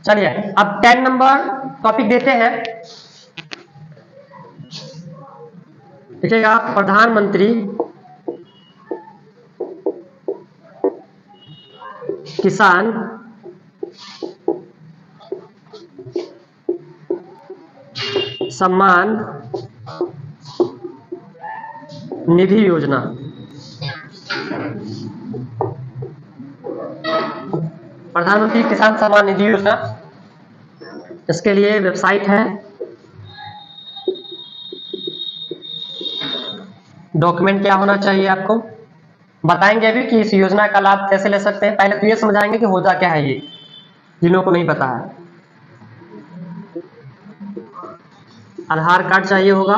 चलिए अब 10 number topic देते हैं। देखिएगा, प्रधानमंत्री किसान सम्मान निधि योजना। प्रधानमंत्री किसान सम्मान निधि योजना, इसके लिए वेबसाइट है, डॉक्यूमेंट क्या होना चाहिए आपको बताएंगे अभी कि इस योजना का लाभ कैसे ले सकते हैं। पहले तो ये समझाएंगे कि होता क्या है ये, जिन्हों को नहीं पता है। आधार कार्ड चाहिए होगा,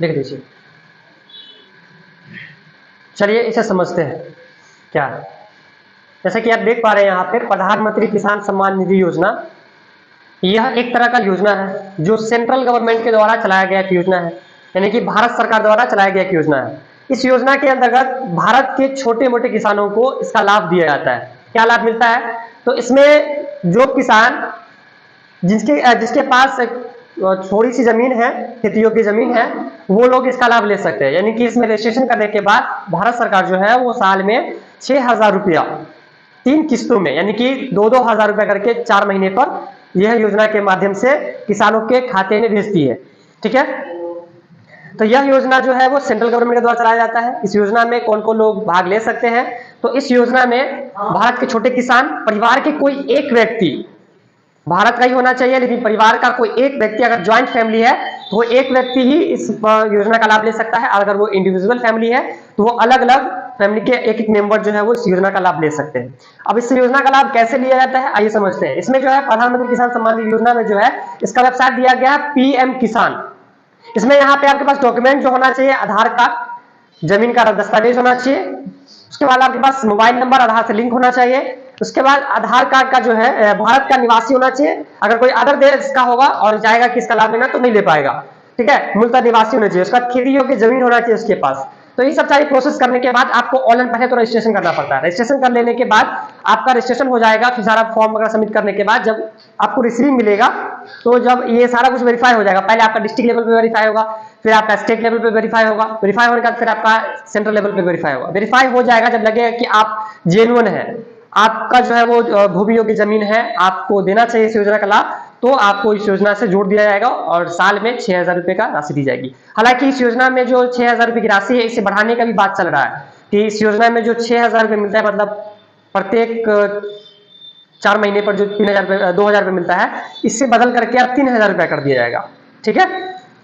लिख दीजिए। चलिए इसे समझते हैं क्या है। जैसे कि आप देख पा रहे हैं यहाँ पे प्रधानमंत्री किसान सम्मान निधि योजना, यह एक तरह का योजना है जो सेंट्रल गवर्नमेंट के द्वारा चलाया गया एक योजना है, यानी कि भारत सरकार द्वारा चलाया गया एक योजना है। इस योजना के अंतर्गत भारत के छोटे मोटे किसानों को इसका लाभ दिया जाता है। क्या लाभ मिलता है? तो इसमें जो किसान जिसके पास थोड़ी सी जमीन है, खेती योग्य जमीन है, वो लोग इसका लाभ ले सकते हैं। यानी कि इसमें रजिस्ट्रेशन करने के बाद भारत सरकार जो है वो साल में 6,000 रुपया 3 किस्तों में, यानी कि 2-2 हजार रुपया करके 4 महीने पर यह योजना के माध्यम से किसानों के खाते में भेजती है। ठीक है, तो यह योजना जो है वो सेंट्रल गवर्नमेंट के द्वारा चलाया जाता है। इस योजना में कौन कौन लोग भाग ले सकते हैं? तो इस योजना में भारत के छोटे किसान, परिवार के कोई एक व्यक्ति, भारत का ही होना चाहिए लेकिन परिवार का कोई एक व्यक्ति, अगर ज्वाइंट फैमिली है तो वो एक व्यक्ति ही इस योजना का लाभ ले सकता है। अगर वो इंडिविजुअल फैमिली है तो वो अलग अलग फैमिली के एक एक मेंबर जो है वो इस योजना का लाभ ले सकते हैं। अब इस योजना का लाभ कैसे लिया जाता है आइए समझते हैं। इसमें जो है प्रधानमंत्री किसान सम्मान निधि योजना में जो है इसका वेबसाइट दिया गया है पीएम किसान। इसमें यहाँ पे आपके पास डॉक्यूमेंट जो होना चाहिए, आधार कार्ड, जमीन का दस्तावेज होना चाहिए, उसके बाद आपके पास मोबाइल नंबर आधार से लिंक होना चाहिए, उसके बाद आधार कार्ड का जो है भारत का निवासी होना चाहिए। अगर कोई अदर देश का होगा और जाएगा कि इसका लाभ लेना तो नहीं ले पाएगा। ठीक है, मूलतः निवासी होना चाहिए, उसका खेती योग्य जमीन होना चाहिए उसके पास। तो ये सब सारी प्रोसेस करने के बाद आपको ऑनलाइन पहले तो रजिस्ट्रेशन करना पड़ता है। रजिस्ट्रेशन कर लेने के बाद आपका रजिस्ट्रेशन हो जाएगा, फिर सारा फॉर्म वगैरह सबमिट करने के बाद जब आपको रिसीव मिलेगा तो जब ये सारा कुछ वेरीफाई हो जाएगा, पहले आपका डिस्ट्रिक्ट लेवल पे वेरीफाई होगा, फिर आपका स्टेट लेवल पे वेरीफाई होगा, वेरीफाई होने के बाद फिर आपका सेंट्रल लेवल पे वेरीफाई होगा। वेरीफाई हो जाएगा जब लगेगा कि आप जेन्युइन है, आपका जो है वो भूमि योग्य जमीन है, आपको देना चाहिए इस योजना का लाभ, तो आपको इस योजना से जोड़ दिया जाएगा और साल में 6,000 रुपए का राशि दी जाएगी। हालांकि इस योजना में जो 6,000 रुपए की राशि है इसे बढ़ाने का भी बात चल रहा है कि इस योजना में जो 6,000 रुपए मिलता है, मतलब प्रत्येक 4 महीने पर जो 3,000 रुपए 2,000 रुपए मिलता है, इससे बदल करके अब 3,000 रुपया कर दिया जाएगा। ठीक है,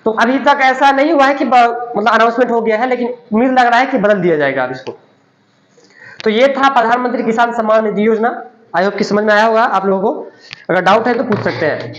तो अभी तक ऐसा नहीं हुआ है कि मतलब अनाउंसमेंट हो गया है, लेकिन उम्मीद लग रहा है कि बदल दिया जाएगा अब इसको। तो ये था प्रधानमंत्री किसान सम्मान निधि योजना। आई होप कि समझ में आया होगा आप लोगों को। अगर डाउट है तो पूछ सकते हैं।